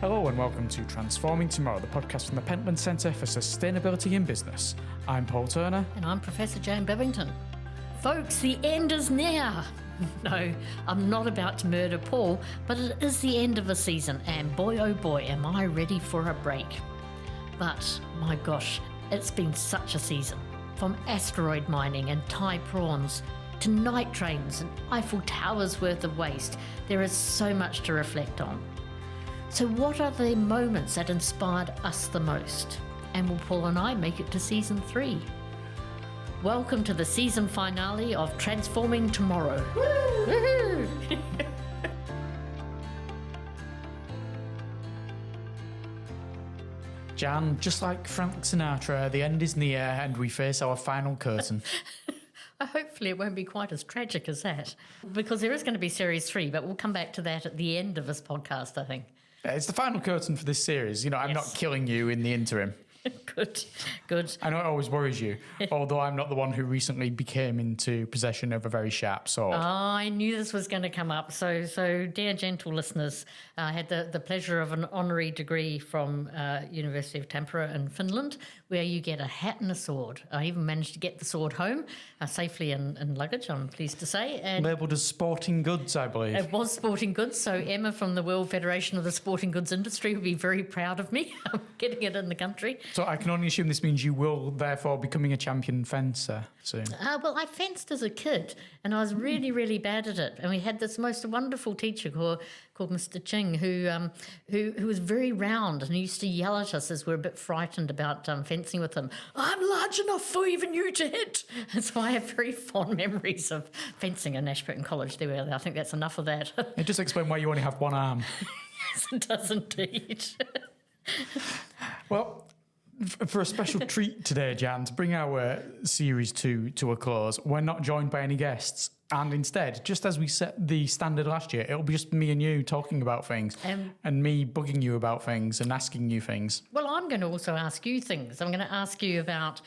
Hello and welcome to Transforming Tomorrow, the podcast from the Pentland Centre for Sustainability in Business. I'm Paul Turner. And I'm Professor Jane Bivington. Folks, the end is near. No, I'm not about to murder Paul, but it is the end of a season, and boy oh boy, am I ready for a break. But, my gosh, it's been such a season. From asteroid mining and Thai prawns, to night trains and Eiffel Towers worth of waste, there is so much to reflect on. So what are the moments that inspired us the most? And will Paul and I make it to season 3? Welcome to the season finale of Transforming Tomorrow. Woo! Jan, just like Frank Sinatra, the end is near and we face our final curtain. Hopefully it won't be quite as tragic as that, because there is going to be series 3, but we'll come back to that at the end of this podcast, I think. It's the final curtain for this series. You know, I'm not killing you in the interim. Good. I know it always worries you, although I'm not the one who recently became into possession of a very sharp sword. Oh, I knew this was going to come up. So dear gentle listeners, I had the pleasure of an honorary degree from University of Tampere in Finland, where you get a hat and a sword. I even managed to get the sword home safely in luggage, I'm pleased to say. And labelled as sporting goods, I believe. It was sporting goods, so Emma from the World Federation of the Sporting Goods Industry would be very proud of me getting it in the country. So I can only assume this means you will therefore becoming a champion fencer soon. Well, I fenced as a kid, and I was really, really bad at it. And we had this most wonderful teacher called Mr. Ching, who was very round, and he used to yell at us as we were a bit frightened about fencing with him. I'm large enough for even you to hit. And so I have very fond memories of fencing in Ashburton College. There, I think that's enough of that. It just explains why you only have one arm. Yes, it does indeed. Well, for a special treat today, Jan, to bring our series 2 to a close, we're not joined by any guests. And instead, just as we set the standard last year, it'll be just me and you talking about things and me bugging you about things and asking you things. Well, I'm going to also ask you things. I'm going to ask you about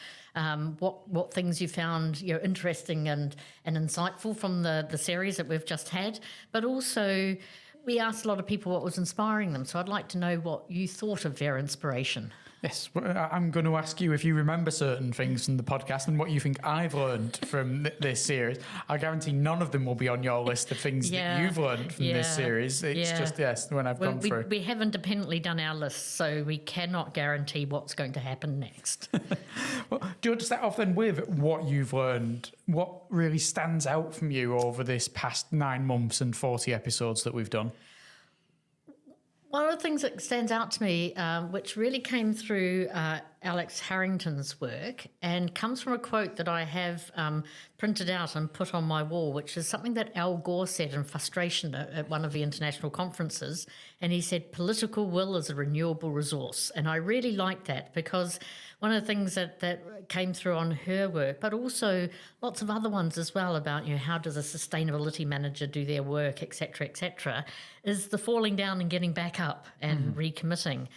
what things you found interesting and insightful from the series that we've just had, but also we asked a lot of people what was inspiring them. So I'd like to know what you thought of their inspiration. Yes, I'm going to ask you if you remember certain things from the podcast and what you think I've learned from this series. I guarantee none of them will be on your list of things that you've learned from this series. It's just, when I've gone through. We have independently done our list, so we cannot guarantee what's going to happen next. Well, do you want to start off then with what you've learned? What really stands out from you over this past 9 months and 40 episodes that we've done? One of the things that stands out to me, which really came through Alex Harrington's work and comes from a quote that I have printed out and put on my wall, which is something that Al Gore said in frustration at one of the international conferences. And he said, political will is a renewable resource. And I really like that, because one of the things that came through on her work, but also lots of other ones as well about, how does a sustainability manager do their work, et cetera, is the falling down and getting back up and recommitting.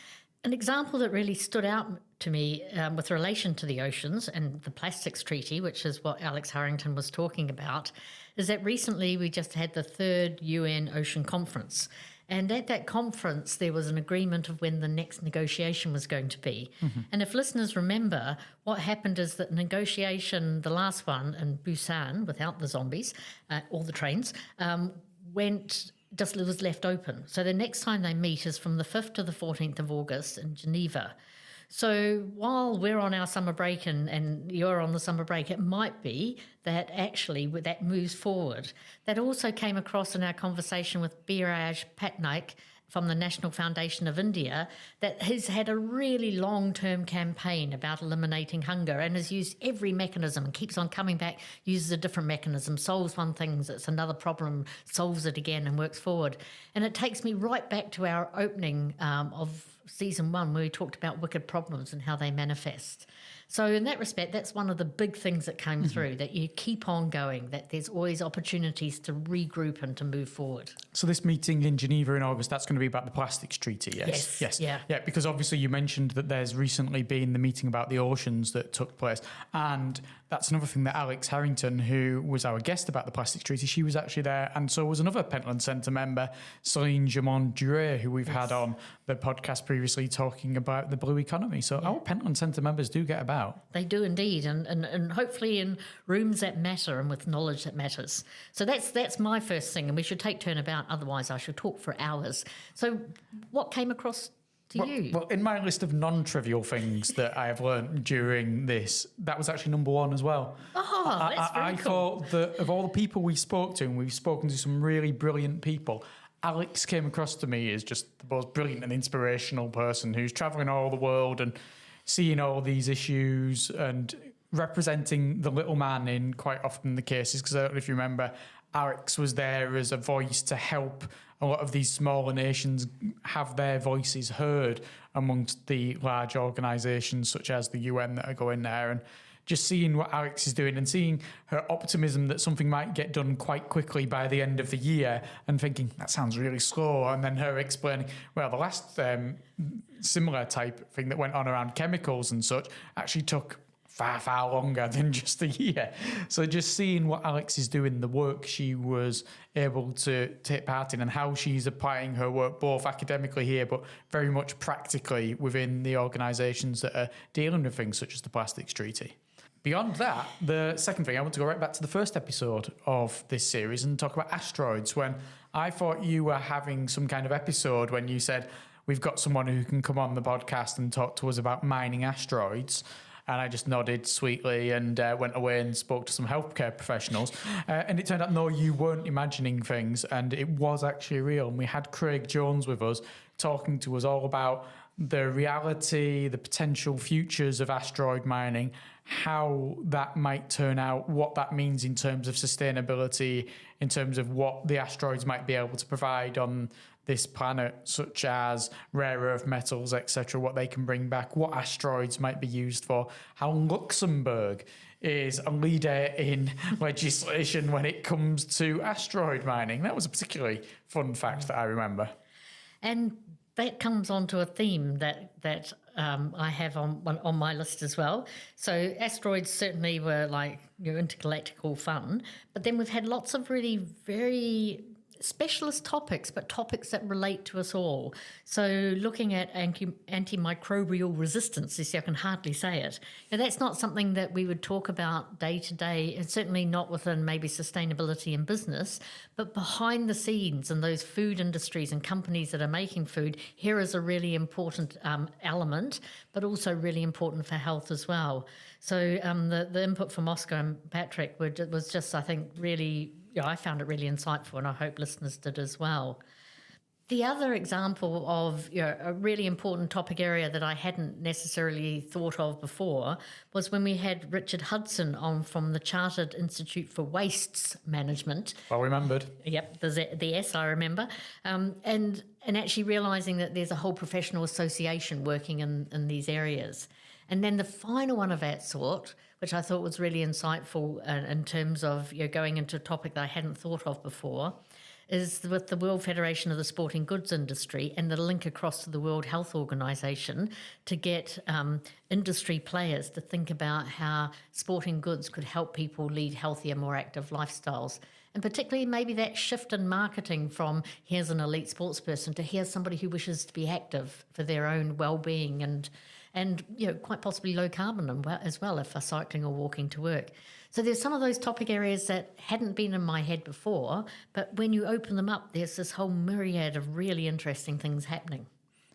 An example that really stood out to me with relation to the oceans and the plastics treaty, which is what Alex Harrington was talking about, is that recently we just had the 3rd UN Ocean Conference. And at that conference, there was an agreement of when the next negotiation was going to be. Mm-hmm. And if listeners remember, what happened is that negotiation, the last one in Busan, without the zombies, or the trains, was left open. So the next time they meet is from the 5th to the 14th of August in Geneva. So while we're on our summer break and you're on the summer break, it might be that actually that moves forward. That also came across in our conversation with Biraj Patnaik from the National Foundation of India, that has had a really long-term campaign about eliminating hunger and has used every mechanism and keeps on coming back, uses a different mechanism, solves one thing, it's another problem, solves it again and works forward. And it takes me right back to our opening of season 1, where we talked about wicked problems and how they manifest. So in that respect, that's one of the big things that came through, that you keep on going, that there's always opportunities to regroup and to move forward. So this meeting in Geneva in August, that's going to be about the plastics treaty, yes? Yes. Yeah, because obviously you mentioned that there's recently been the meeting about the oceans that took place. And that's another thing that Alex Harrington, who was our guest about the plastics treaty, she was actually there. And so was another Pentland Centre member, Celine Jamon-Duret, who we've had on the podcast previously talking about the blue economy. So our Pentland Centre members do get about. They do indeed, and hopefully in rooms that matter and with knowledge that matters. So that's my first thing, and we should take turnabout, otherwise I should talk for hours. So what came across to you? Well, in my list of non-trivial things that I have learned during this, that was actually number one as well. Oh, that's very I cool. thought that of all the people we spoke to, and we've spoken to some really brilliant people, Alex came across to me as just the most brilliant and inspirational person who's travelling all the world and seeing all these issues and representing the little man in quite often the cases. Because I don't know if you remember, Alex was there as a voice to help a lot of these smaller nations have their voices heard amongst the large organisations such as the UN that are going there. And just seeing what Alex is doing and seeing her optimism that something might get done quite quickly by the end of the year and thinking, that sounds really slow. And then her explaining, well, the last similar type thing that went on around chemicals and such actually took far, far longer than just a year. So just seeing what Alex is doing, the work she was able to take part in and how she's applying her work both academically here, but very much practically within the organisations that are dealing with things such as the Plastics Treaty. Beyond that, the second thing, I want to go right back to the first episode of this series and talk about asteroids, when I thought you were having some kind of episode when you said, we've got someone who can come on the podcast and talk to us about mining asteroids. And I just nodded sweetly and went away and spoke to some healthcare professionals. And it turned out, no, you weren't imagining things. And it was actually real. And we had Craig Jones with us talking to us all about the reality, the potential futures of asteroid mining, how that might turn out, what that means in terms of sustainability, in terms of what the asteroids might be able to provide on this planet, such as rare earth metals, etc., what they can bring back, what asteroids might be used for, how Luxembourg is a leader in legislation when it comes to asteroid mining. That was a particularly fun fact that I remember. And that comes onto a theme that I have on my list as well. So asteroids certainly were like intergalactical fun, but then we've had lots of really very specialist topics, but topics that relate to us all. So looking at antimicrobial resistance, you see, I can hardly say it. Now, that's not something that we would talk about day to day, and certainly not within maybe sustainability in business, but behind the scenes in those food industries and companies that are making food, here is a really important element, but also really important for health as well. So the input from Oscar and Patrick was just, I think, really, I found it really insightful, and I hope listeners did as well. The other example of a really important topic area that I hadn't necessarily thought of before was when we had Richard Hudson on from the Chartered Institute for Wastes Management. Well remembered. Yep, the S I remember. And actually realising that there's a whole professional association working in these areas. And then the final one of that sort, which I thought was really insightful in terms of going into a topic that I hadn't thought of before, is with the World Federation of the Sporting Goods Industry and the link across to the World Health Organization to get industry players to think about how sporting goods could help people lead healthier, more active lifestyles. And particularly maybe that shift in marketing from here's an elite sports person to here's somebody who wishes to be active for their own well-being and quite possibly low carbon as well if they're cycling or walking to work. So there's some of those topic areas that hadn't been in my head before, but when you open them up, there's this whole myriad of really interesting things happening.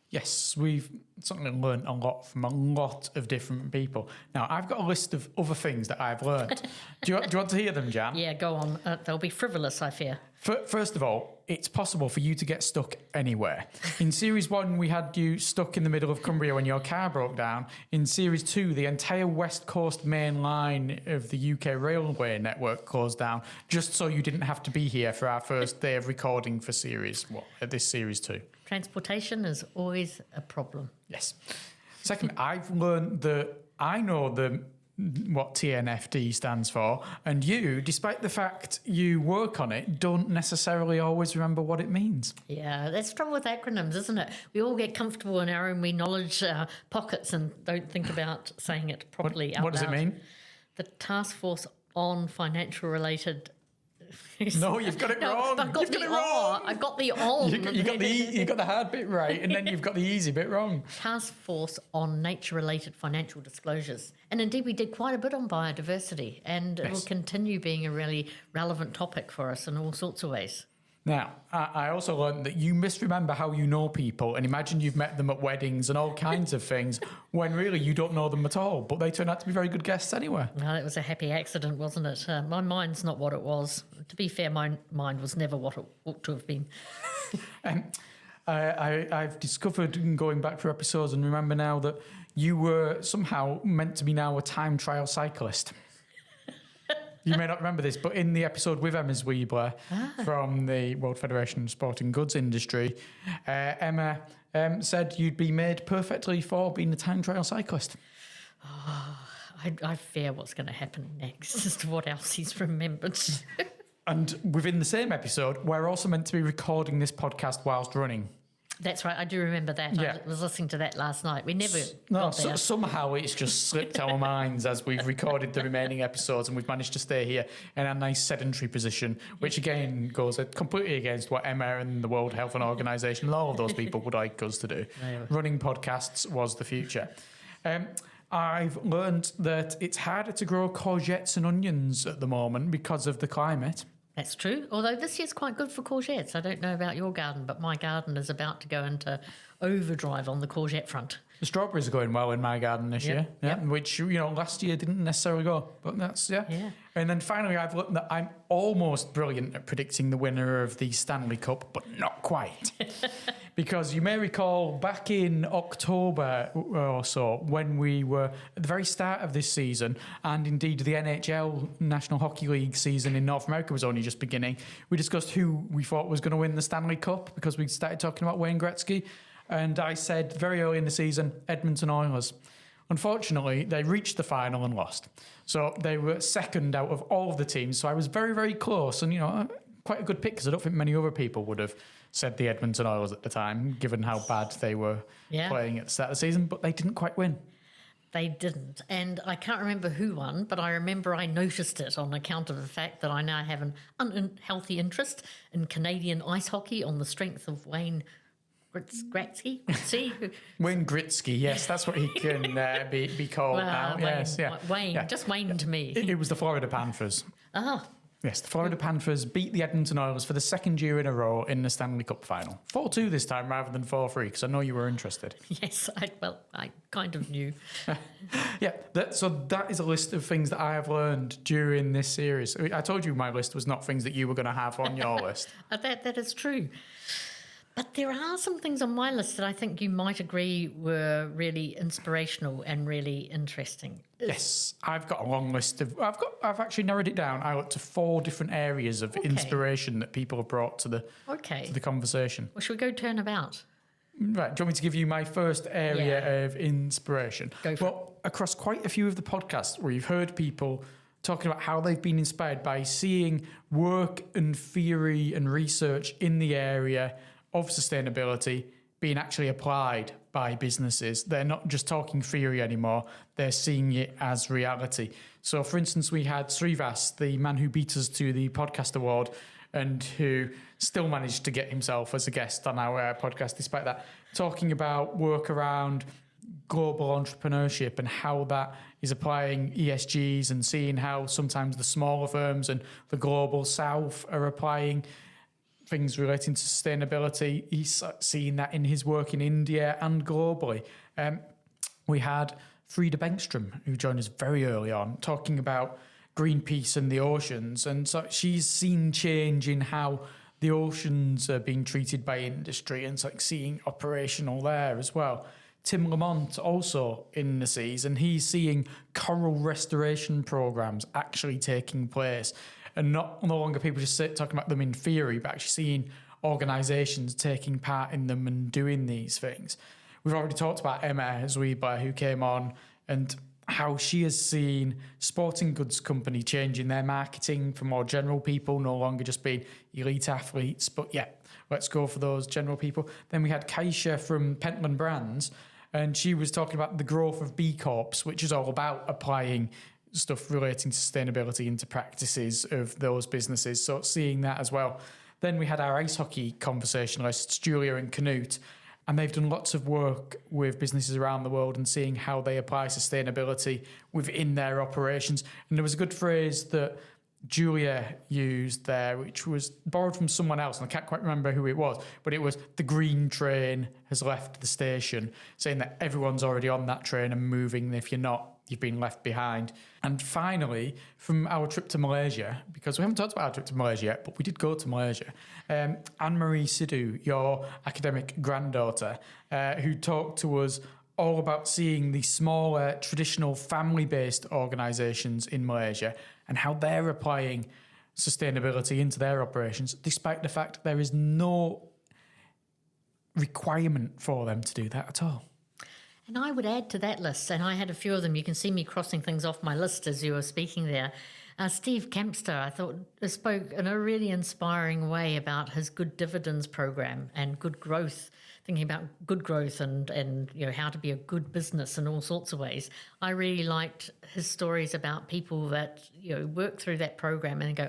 Yes, we've certainly learned a lot from a lot of different people. Now, I've got a list of other things that I've learned. Do you want to hear them, Jan? Yeah, go on. They'll be frivolous, I fear. First of all, it's possible for you to get stuck anywhere. In Series 1, we had you stuck in the middle of Cumbria when your car broke down. In Series 2, the entire West Coast main line of the UK railway network closed down, just so you didn't have to be here for our first day of recording for Series 2. Transportation is always a problem. Yes. Second, I've learned that I know what TNFD stands for, and you, despite the fact you work on it, don't necessarily always remember what it means. Yeah, that's the trouble with acronyms, isn't it? We all get comfortable in our own knowledge pockets and don't think about saying it properly out loud. What does it mean? The Task Force on Financial Related... No, you've got it wrong. I've got the R. I've got the on. You got the hard bit right, and then you've got the easy bit wrong. Task Force on Nature-Related Financial Disclosures. And indeed, we did quite a bit on biodiversity, and it will continue being a really relevant topic for us in all sorts of ways. Now, I also learned that you misremember how you know people and imagine you've met them at weddings and all kinds of things when really you don't know them at all, but they turn out to be very good guests anyway. Well, it was a happy accident, wasn't it? My mind's not what it was. To be fair, my mind was never what it ought to have been. I've discovered, going back through episodes and remember now, that you were somehow meant to be now a time trial cyclist. You may not remember this, but in the episode with Emma Zwiebler from the World Federation of Sporting Goods Industry, Emma said you'd be made perfectly for being a time trial cyclist. Oh, I fear what's going to happen next as to what else he's remembered. And within the same episode, we're also meant to be recording this podcast whilst running. That's right, I do remember that. Yeah. I was listening to that last night. We never got there. Somehow it's just slipped our minds as we've recorded the remaining episodes, and we've managed to stay here in a nice sedentary position, which again goes completely against what Emma and the World Health Organization and all of those people would like us to do. Yeah. Running podcasts was the future. I've learned that it's harder to grow courgettes and onions at the moment because of the climate. That's true, although this year's quite good for courgettes. I don't know about your garden, but my garden is about to go into overdrive on the courgette front. The strawberries are going well in my garden this year, which, last year didn't necessarily go, but that's, yeah. And then finally, I've looked that I'm almost brilliant at predicting the winner of the Stanley Cup, but not quite. Because you may recall back in October or so, when we were at the very start of this season, and indeed the NHL National Hockey League season in North America was only just beginning, we discussed who we thought was going to win the Stanley Cup because we started talking about Wayne Gretzky. And I said very early in the season, Edmonton Oilers. Unfortunately, they reached the final and lost. So they were second out of all of the teams. So I was very, very close. And, quite a good pick because I don't think many other people would have said the Edmonton Oilers at the time, given how bad they were playing at the start of the season. But they didn't quite win. They didn't. And I can't remember who won, but I remember I noticed it on account of the fact that I now have an unhealthy interest in Canadian ice hockey on the strength of Wayne Gretzky? Wayne Gretzky, yes, that's what he can be called now. Wayne, just Wayne to me. It was the Florida Panthers. Ah. Yes, the Florida Panthers beat the Edmonton Oilers for the second year in a row in the Stanley Cup final. 4-2 this time rather than 4-3, because I know you were interested. Yes, I kind of knew. So that is a list of things that I have learned during this series. I told you my list was not things that you were going to have on your list. That is true. But there are some things on my list that I think you might agree were really inspirational and really interesting. Yes, I've got a long list of. I've actually narrowed it down. I looked to 4 different areas of inspiration that people have brought to the conversation. Well, should we go turnabout? Right. Do you want me to give you my first area of inspiration? Go for it. Across quite a few of the podcasts, we've heard people talking about how they've been inspired by seeing work and theory and research in the area of sustainability being actually applied by businesses. They're not just talking theory anymore, they're seeing it as reality. So, for instance, we had Srivas, the man who beat us to the podcast award and who still managed to get himself as a guest on our podcast despite that, talking about work around global entrepreneurship and how that is applying ESGs and seeing how sometimes the smaller firms and the global south are applying things relating to sustainability. He's seeing that in his work in India and globally. We had Frida Bengstrom, who joined us very early on, talking about Greenpeace and the oceans. And so she's seen change in how the oceans are being treated by industry and seeing operational there as well. Tim Lamont also in the seas, and he's seeing coral restoration programs actually taking place. And no longer people just talking about them in theory, but actually seeing organisations taking part in them and doing these things. We've already talked about Emma Zwiebler, who came on and how she has seen sporting goods company changing their marketing for more general people, no longer just being elite athletes, but yeah, let's go for those general people. Then we had Kaisha from Pentland Brands, and she was talking about the growth of B Corps, which is all about applying stuff relating to sustainability into practices of those businesses. So seeing that as well. Then we had our ice hockey conversationalists, Julia and Knut, and they've done lots of work with businesses around the world and seeing how they apply sustainability within their operations. And there was a good phrase that Julia used there, which was borrowed from someone else, and I can't quite remember who it was, but it was the green train has left the station, saying that everyone's already on that train and moving, and if you're not, you've been left behind. And finally, from our trip to Malaysia, because we haven't talked about our trip to Malaysia yet, but we did go to Malaysia, Anne-Marie Sidhu, your academic granddaughter, who talked to us all about seeing the smaller, traditional family-based organisations in Malaysia and how they're applying sustainability into their operations, despite the fact there is no requirement for them to do that at all. And I would add to that list, and I had a few of them. You can see me crossing things off my list as you were speaking there. Steve Kempster, I thought, spoke in a really inspiring way about his Good Dividends program and good growth, thinking about good growth and you know how to be a good business in all sorts of ways. I really liked his stories about people that work through that program and go,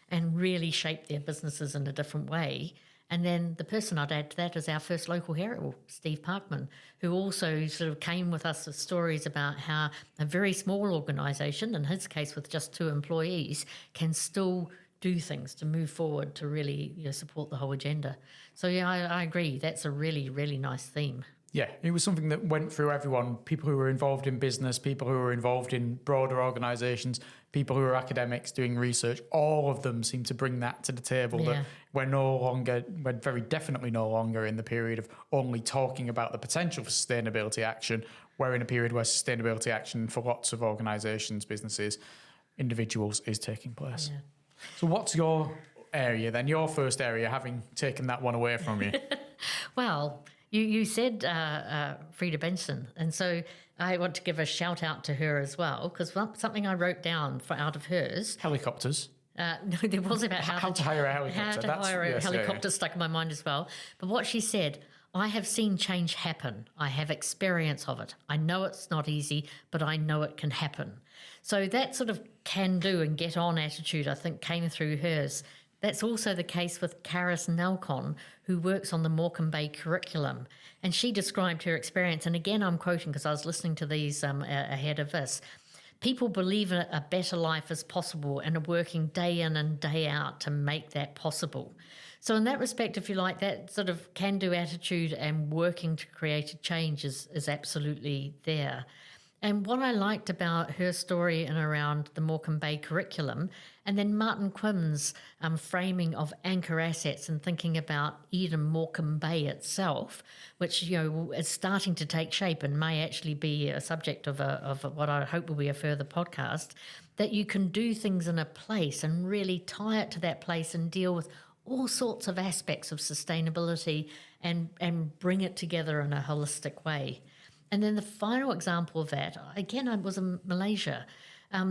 and really shape their businesses in a different way. And then the person I'd add to that is our first local hero, Steve Parkman, who also sort of came with us with stories about how a very small organisation, in his case with just 2 employees, can still do things to move forward to really support the whole agenda. So yeah, I agree. That's a really, really nice theme. Yeah, it was something that went through everyone, people who were involved in business, people who were involved in broader organisations, people who are academics doing research. All of them seem to bring that to the table, that we're very definitely no longer in the period of only talking about the potential for sustainability action. We're in a period where sustainability action for lots of organisations, businesses, individuals is taking place. Yeah. So what's your area then, your first area, having taken that one away from you? Well, you said Frida Benson, and so I want to give a shout out to her as well, because something I wrote down out of hers. Helicopters. No, there was about how to hire a helicopter. How to hire a helicopter stuck in my mind as well. But what she said, I have seen change happen. I have experience of it. I know it's not easy, but I know it can happen. So that sort of can-do and get-on attitude, I think, came through hers. That's also the case with Karis Nelcon, who works on the Morecambe Bay curriculum. And she described her experience, and again I'm quoting because I was listening to these ahead of this. People believe a better life is possible and are working day in and day out to make that possible. So in that respect, if you like, that sort of can-do attitude and working to create a change is absolutely there. And what I liked about her story and around the Morecambe Bay curriculum, and then Martin Quim's framing of anchor assets and thinking about even Morecambe Bay itself, which is starting to take shape and may actually be a subject of what I hope will be a further podcast, that you can do things in a place and really tie it to that place and deal with all sorts of aspects of sustainability and bring it together in a holistic way. And then the final example of that, again, I was in Malaysia,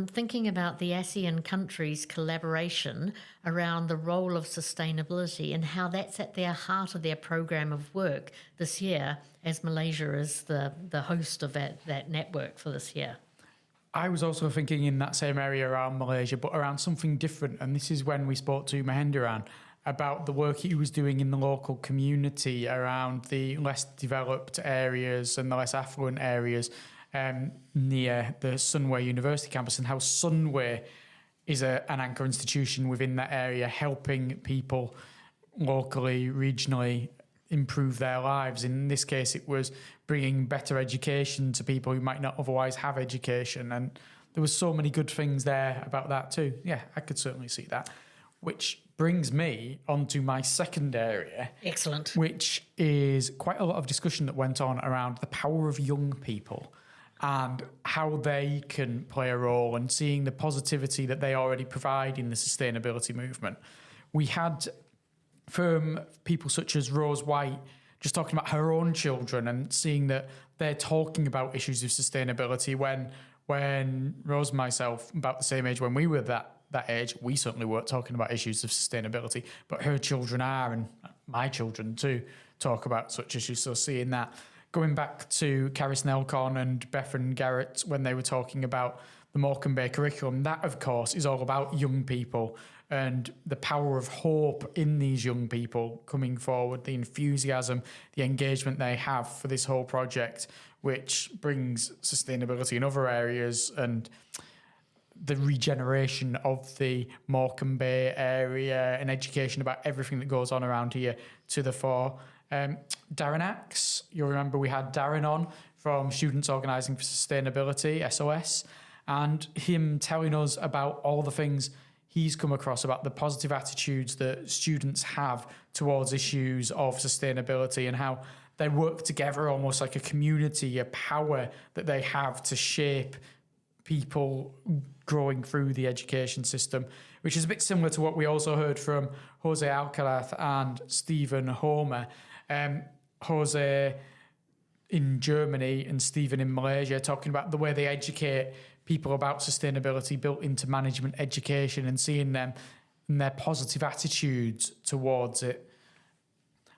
thinking about the ASEAN countries' collaboration around the role of sustainability and how that's at their heart of their program of work this year, as Malaysia is the host of that network for this year. I was also thinking in that same area around Malaysia, but around something different. And this is when we spoke to Mahendiran about the work he was doing in the local community around the less developed areas and the less affluent areas near the Sunway University campus, and how Sunway is an anchor institution within that area, helping people locally, regionally improve their lives. In this case, it was bringing better education to people who might not otherwise have education. And there was so many good things there about that too. Yeah, I could certainly see that. Which brings me onto my second area. Excellent. Which is quite a lot of discussion that went on around the power of young people and how they can play a role, and seeing the positivity that they already provide in the sustainability movement. We had from people such as Rose White just talking about her own children and seeing that they're talking about issues of sustainability when Rose and myself, about the same age when we were that age, we certainly weren't talking about issues of sustainability, but her children are, and my children too, talk about such issues. So seeing that, going back to Caris Nelcon and Bethan Garrett when they were talking about the Morecambe Bay curriculum, that of course is all about young people and the power of hope in these young people coming forward, the enthusiasm, the engagement they have for this whole project, which brings sustainability in other areas and the regeneration of the Morecambe Bay area and education about everything that goes on around here to the fore. Darren Axe, you'll remember we had Darren on from Students Organising for Sustainability, SOS, and him telling us about all the things he's come across, about the positive attitudes that students have towards issues of sustainability and how they work together almost like a community, a power that they have to shape people growing through the education system, which is a bit similar to what we also heard from Jose Alcaraz and Stephen Homer. Jose in Germany and Stephen in Malaysia, talking about the way they educate people about sustainability built into management education and seeing them and their positive attitudes towards it.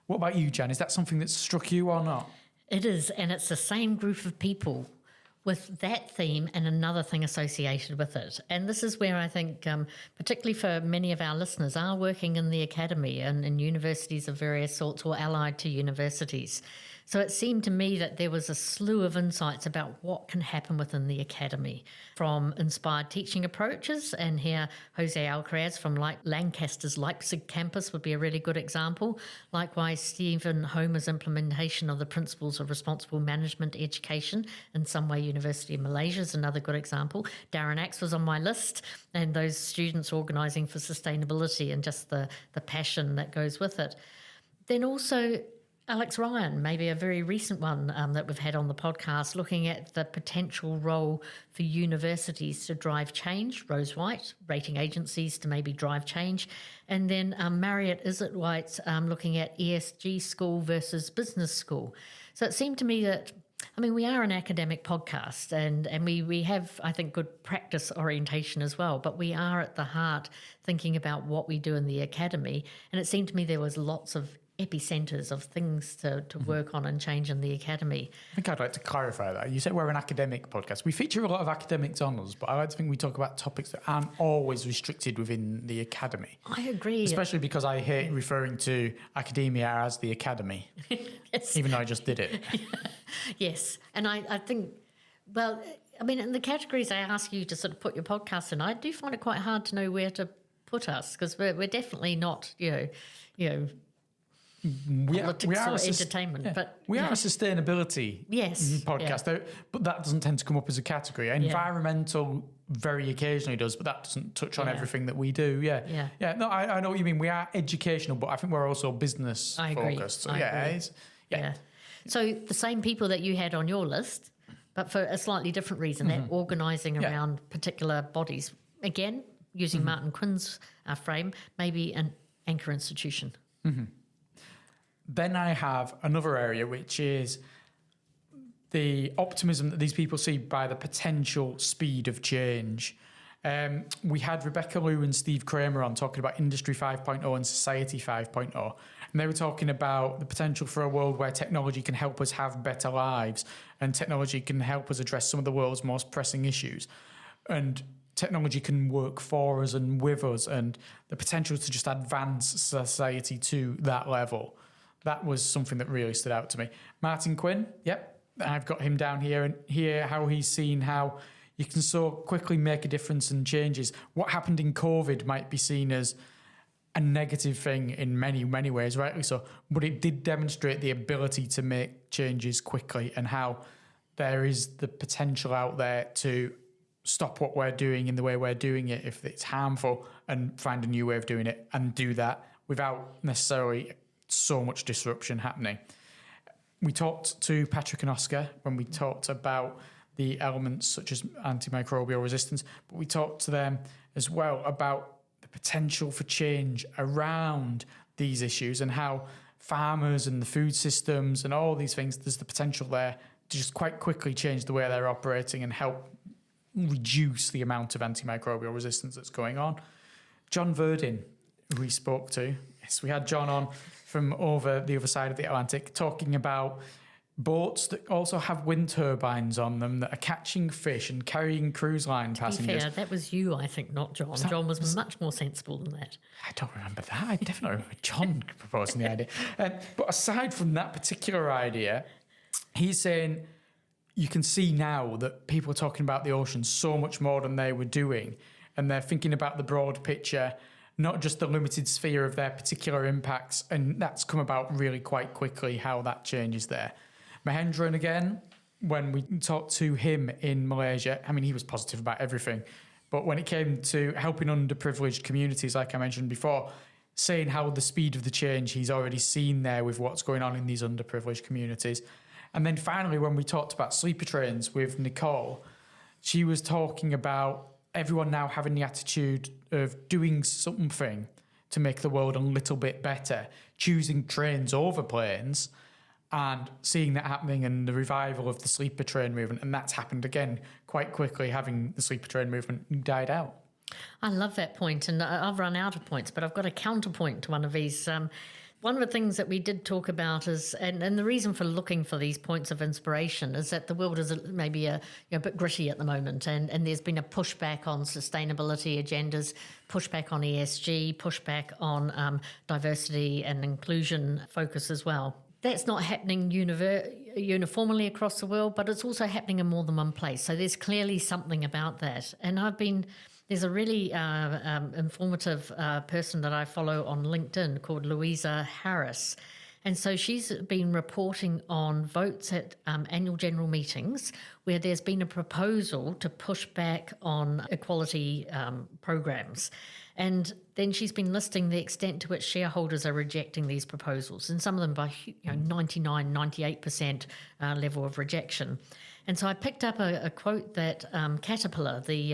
What about you, Jan? Is that something that struck you or not? It is, and it's the same group of people with that theme and another thing associated with it. And this is where I think, particularly for many of our listeners, are working in the academy and in universities of various sorts or allied to universities. So it seemed to me that there was a slew of insights about what can happen within the academy, from inspired teaching approaches, and here Jose Alcaraz from Lancaster's Leipzig campus would be a really good example. Likewise, Stephen Homer's implementation of the principles of responsible management education in some way University of Malaysia is another good example. Darren Axe was on my list, and those students organising for sustainability and just the passion that goes with it. Then also Alex Ryan, maybe a very recent one that we've had on the podcast, looking at the potential role for universities to drive change. Rose White, rating agencies to maybe drive change. And then Marriott Izzet-White looking at ESG school versus business school. So it seemed to me that, I mean, we are an academic podcast and we have, I think, good practice orientation as well, but we are at the heart thinking about what we do in the academy. And it seemed to me there was lots of epicenters of things to work on and change in the academy. I think I'd like to clarify that. You said we're an academic podcast. We feature a lot of academics on us, but I like to think we talk about topics that aren't always restricted within the academy. I agree. Especially because I hate referring to academia as the academy, Yes. even though I just did it. Yes. And I think, well, I mean, in the categories I ask you to sort of put your podcast in, I do find it quite hard to know where to put us, because we're definitely not, you know, politics or entertainment. Yeah. But we are a sustainability podcast, yeah. But that doesn't tend to come up as a category. Environmental very occasionally does, but that doesn't touch on everything that we do. Yeah. No, I know what you mean. We are educational, but I think we're also business focused. So I agree. Yeah. So the same people that you had on your list, but for a slightly different reason, that organising around particular bodies. Again, using Martin Quinn's frame, maybe an anchor institution. Mm-hmm. Then I have another area, which is the optimism that these people see by the potential speed of change. We had Rebecca Liu and Steve Kramer on talking about Industry 5.0 and Society 5.0. And they were talking about the potential for a world where technology can help us have better lives and technology can help us address some of the world's most pressing issues. And technology can work for us and with us, and the potential to just advance society to that level. That was something that really stood out to me. Martin Quinn, I've got him down here, and hear how he's seen how you can so quickly make a difference and changes. What happened in COVID might be seen as a negative thing in many, many ways, rightly so, but it did demonstrate the ability to make changes quickly and how there is the potential out there to stop what we're doing in the way we're doing it if it's harmful and find a new way of doing it and do that without necessarily so much disruption happening. We talked to Patrick and Oscar when we talked about the elements such as antimicrobial resistance, but we talked to them as well about the potential for change around these issues and how farmers and the food systems and all these things, there's the potential there to just quite quickly change the way they're operating and help reduce the amount of antimicrobial resistance that's going on. John Verdin, who we spoke to, yes, we had John on from over the other side of the Atlantic talking about boats that also have wind turbines on them that are catching fish and carrying cruise line passengers. To be fair, that was you, I think, not John. John was much more sensible than that. I don't remember that. I definitely remember John proposing the idea. But aside from that particular idea, he's saying you can see now that people are talking about the ocean so much more than they were doing, and they're thinking about the broad picture, not just the limited sphere of their particular impacts, and that's come about really quite quickly, how that changes there. Mahendran, again, when we talked to him in Malaysia, I mean, he was positive about everything. But when it came to helping underprivileged communities, like I mentioned before, saying how the speed of the change he's already seen there with what's going on in these underprivileged communities. And then finally, when we talked about sleeper trains with Nicole, she was talking about everyone now having the attitude of doing something to make the world a little bit better, choosing trains over planes, and seeing that happening and the revival of the sleeper train movement. And that's happened again quite quickly, having the sleeper train movement died out. I love that point, and I've run out of points, but I've got a counterpoint to one of these. One of the things that we did talk about is, and the reason for looking for these points of inspiration is that the world is maybe a bit gritty at the moment, and there's been a pushback on sustainability agendas, pushback on ESG, pushback on diversity and inclusion focus as well. That's not happening uniformly across the world, but it's also happening in more than one place. So there's clearly something about that. And there's a really informative person that I follow on LinkedIn called Louisa Harris. And so she's been reporting on votes at annual general meetings where there's been a proposal to push back on equality programs. And then she's been listing the extent to which shareholders are rejecting these proposals, and some of them by 99, 98% level of rejection. And so I picked up a quote that Caterpillar, the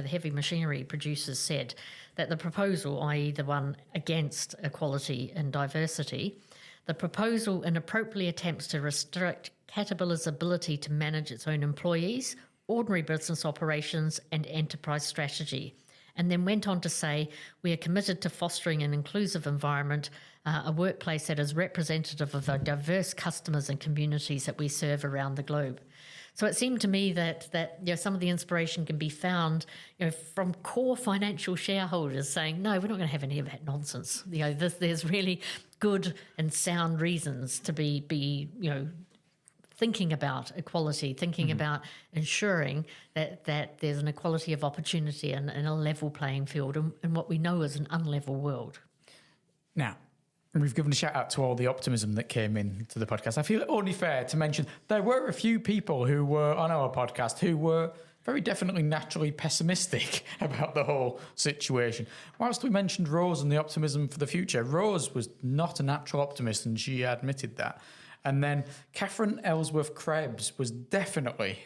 heavy machinery producers, said that the proposal, i.e. the one against equality and diversity, the proposal inappropriately attempts to restrict Caterpillar's ability to manage its own employees, ordinary business operations, and enterprise strategy. And then went on to say, we are committed to fostering an inclusive environment, a workplace that is representative of the diverse customers and communities that we serve around the globe. So it seemed to me that some of the inspiration can be found from core financial shareholders saying, no, we're not going to have any of that nonsense. There's really good and sound reasons to be thinking about equality, thinking about ensuring that there's an equality of opportunity and a level playing field in what we know is an unlevel world. Now, we've given a shout out to all the optimism that came into the podcast. I feel it only fair to mention there were a few people who were on our podcast who were very definitely naturally pessimistic about the whole situation. Whilst we mentioned Rose and the optimism for the future, Rose was not a natural optimist, and she admitted that. And then Catherine Ellsworth Krebs was definitely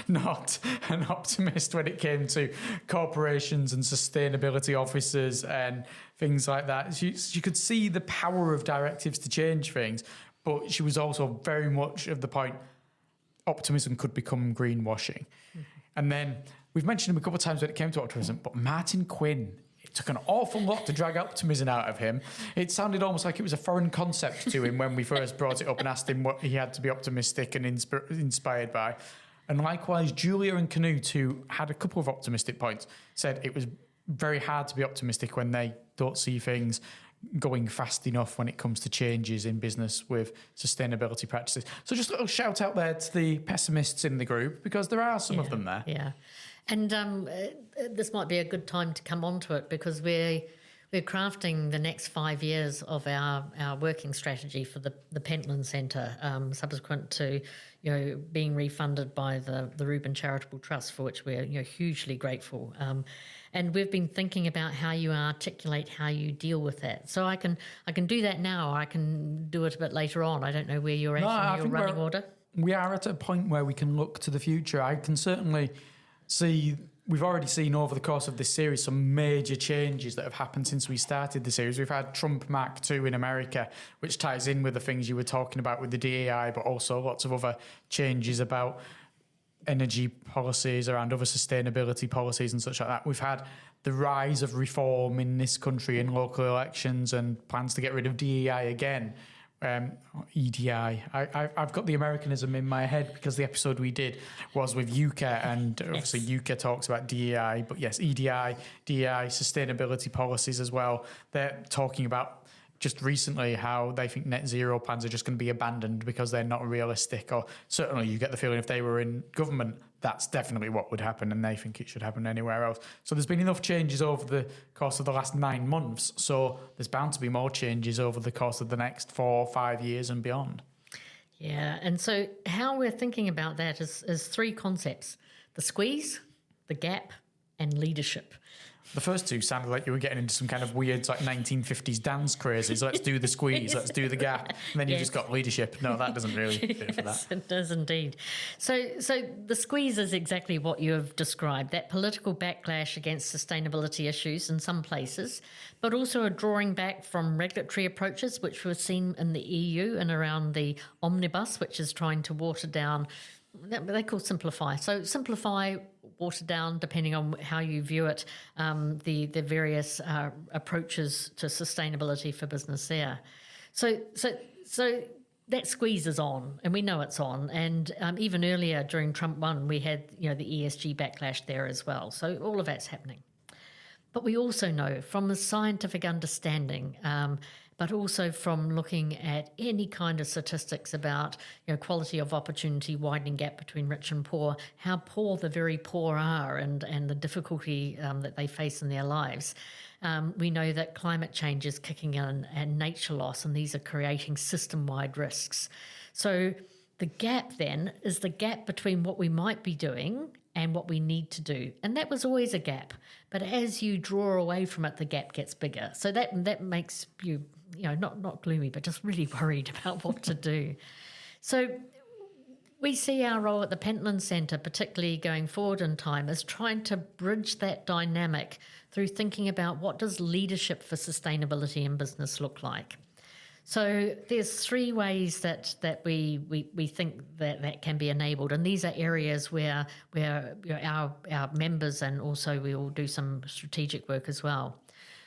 not an optimist when it came to corporations and sustainability officers and things like that. She could see the power of directives to change things, but she was also very much of the point optimism could become greenwashing. Mm-hmm. And then we've mentioned him a couple of times when it came to optimism, but Martin Quinn, it took an awful lot to drag optimism out of him. It sounded almost like it was a foreign concept to him when we first brought it up and asked him what he had to be optimistic and inspired by. And likewise, Julia and Canute, who had a couple of optimistic points, said it was very hard to be optimistic when they don't see things going fast enough when it comes to changes in business with sustainability practices. So just a little shout out there to the pessimists in the group, because there are some of them there. Yeah. And this might be a good time to come on to it, because we're crafting the next 5 years of our working strategy for the Pentland Centre, subsequent to being refunded by the Reuben Charitable Trust, for which we're hugely grateful. And we've been thinking about how you articulate how you deal with that. So I can do that now, or I can do it a bit later on. I don't know where you're at in your running order. We are at a point where we can look to the future. I can certainly see we've already seen over the course of this series some major changes that have happened since we started the series. We've had Trump Mark II in America, which ties in with the things you were talking about with the DEI, but also lots of other changes about energy policies, around other sustainability policies and such like that. We've had the rise of reform in this country in local elections and plans to get rid of DEI again. EDI. I've got the Americanism in my head because the episode we did was with UCA, and obviously UCA talks about DEI, but yes, EDI, DEI, sustainability policies as well. They're talking about just recently how they think net zero plans are just going to be abandoned because they're not realistic, or certainly you get the feeling if they were in government, that's definitely what would happen, and they think it should happen anywhere else. So there's been enough changes over the course of the last 9 months, so there's bound to be more changes over the course of the next 4 or 5 years and beyond. Yeah, and so how we're thinking about that is 3 concepts: the squeeze, the gap, and leadership. The first two sounded like you were getting into some kind of weird like 1950s dance crazes. Let's do the squeeze, let's do the gap. And then you just got leadership. No, that doesn't really fit for that. It does indeed. So the squeeze is exactly what you have described, that political backlash against sustainability issues in some places, but also a drawing back from regulatory approaches, which we've seen in the EU and around the omnibus, which is trying to water down, they call simplify. So simplify, water down, depending on how you view it, the various approaches to sustainability for business there. So that squeeze is on, and we know it's on. And even earlier during Trump 1, we had the ESG backlash there as well. So all of that's happening. But we also know from the scientific understanding, but also from looking at any kind of statistics about quality of opportunity, widening gap between rich and poor, how poor the very poor are, and the difficulty that they face in their lives. We know that climate change is kicking in and nature loss, and these are creating system-wide risks. So the gap then is the gap between what we might be doing and what we need to do. And that was always a gap. But as you draw away from it, the gap gets bigger. So that makes you, not gloomy, but just really worried about what to do. So we see our role at the Pentland Centre, particularly going forward in time, as trying to bridge that dynamic through thinking about what does leadership for sustainability in business look like. So there's 3 ways that we think that can be enabled, and these are areas where our members, and also we will do some strategic work as well.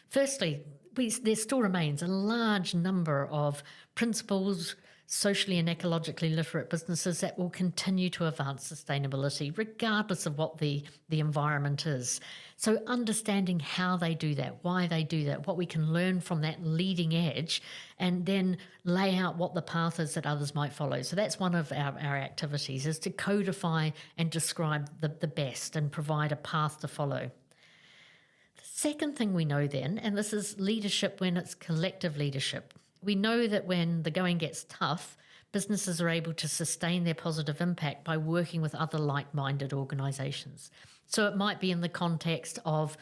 Firstly, there still remains a large number of principles, socially and ecologically literate businesses that will continue to advance sustainability regardless of what the environment is. So understanding how they do that, why they do that, what we can learn from that leading edge, and then lay out what the path is that others might follow. So that's one of our activities, is to codify and describe the best and provide a path to follow. The second thing we know then, and this is leadership when it's collective leadership, we know that when the going gets tough, businesses are able to sustain their positive impact by working with other like-minded organisations. So it might be in the context of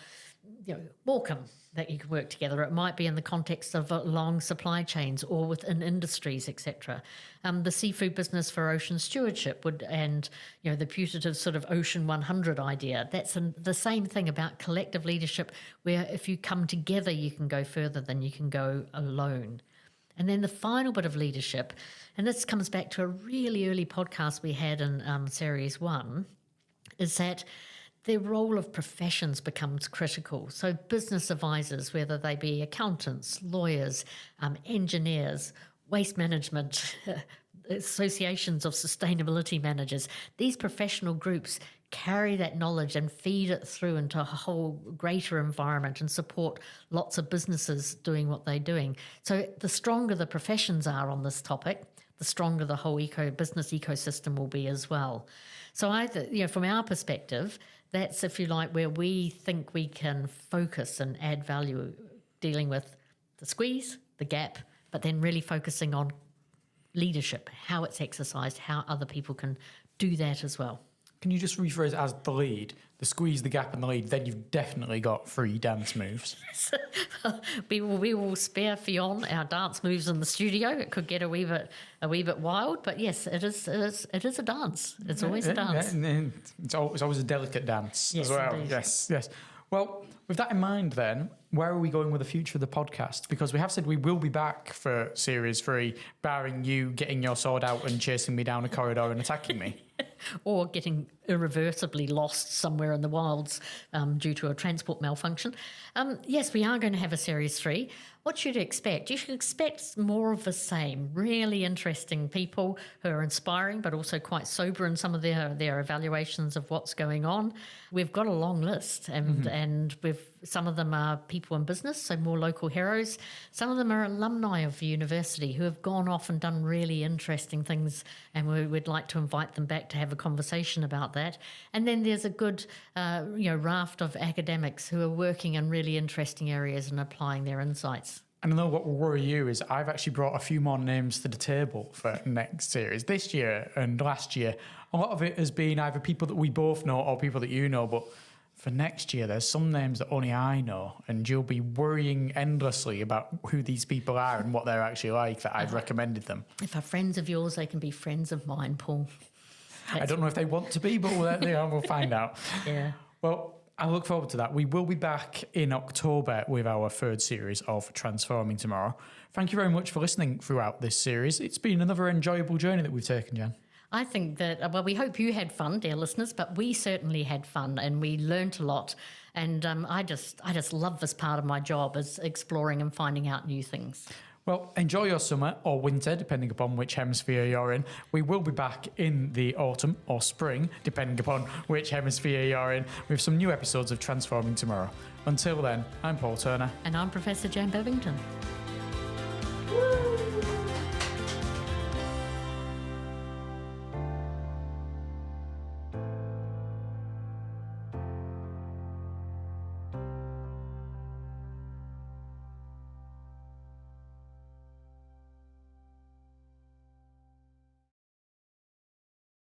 Morecambe, that you could work together. It might be in the context of long supply chains or within industries, etc. The Seafood Business for Ocean Stewardship and the putative sort of Ocean 100 idea. That's the same thing about collective leadership, where if you come together, you can go further than you can go alone. And then the final bit of leadership, and this comes back to a really early podcast we had in Series 1, is that the role of professions becomes critical. So business advisors, whether they be accountants, lawyers, engineers, waste management, associations of sustainability managers, these professional groups carry that knowledge and feed it through into a whole greater environment and support lots of businesses doing what they're doing. So the stronger the professions are on this topic, the stronger the whole business ecosystem will be as well. So from our perspective, that's, if you like, where we think we can focus and add value, dealing with the squeeze, the gap, but then really focusing on leadership, how it's exercised, how other people can do that as well. Can you just rephrase it as the lead? The squeeze the gap in the lead, then you've definitely got 3 dance moves. we will spare Fionn our dance moves in the studio. It could get a wee bit wild, but yes, it is a dance. It's always a dance. And it's always a delicate dance as well. Indeed. Yes. Well, with that in mind then, where are we going with the future of the podcast? Because we have said we will be back for Series 3, barring you getting your sword out and chasing me down a corridor and attacking me. Or getting irreversibly lost somewhere in the wilds due to a transport malfunction. Yes, we are going to have a Series 3. What should you expect? You should expect more of the same. Really interesting people who are inspiring, but also quite sober in some of their evaluations of what's going on. We've got a long list, and some of them are people in business, so more local heroes. Some of them are alumni of the university who have gone off and done really interesting things, and we'd like to invite them back to have a conversation about that. And then there's a good raft of academics who are working in really interesting areas and applying their insights. And I know what will worry you is I've actually brought a few more names to the table for next series. This year and last year, a lot of it has been either people that we both know or people that you know, but for next year, there's some names that only I know, and you'll be worrying endlessly about who these people are and what they're actually like, that I've recommended them. If they're friends of yours, they can be friends of mine, Paul. I don't know if they want to be, but we'll find out. Yeah. Well, I look forward to that. We will be back in October with our 3rd series of Transforming Tomorrow. Thank you very much for listening throughout this series. It's been another enjoyable journey that we've taken, Jan. I think that, we hope you had fun, dear listeners, but we certainly had fun and we learnt a lot. And I just love this part of my job, is exploring and finding out new things. Well, enjoy your summer or winter, depending upon which hemisphere you're in. We will be back in the autumn or spring, depending upon which hemisphere you're in, with some new episodes of Transforming Tomorrow. Until then, I'm Paul Turner. And I'm Professor Jan Bevington. Woo!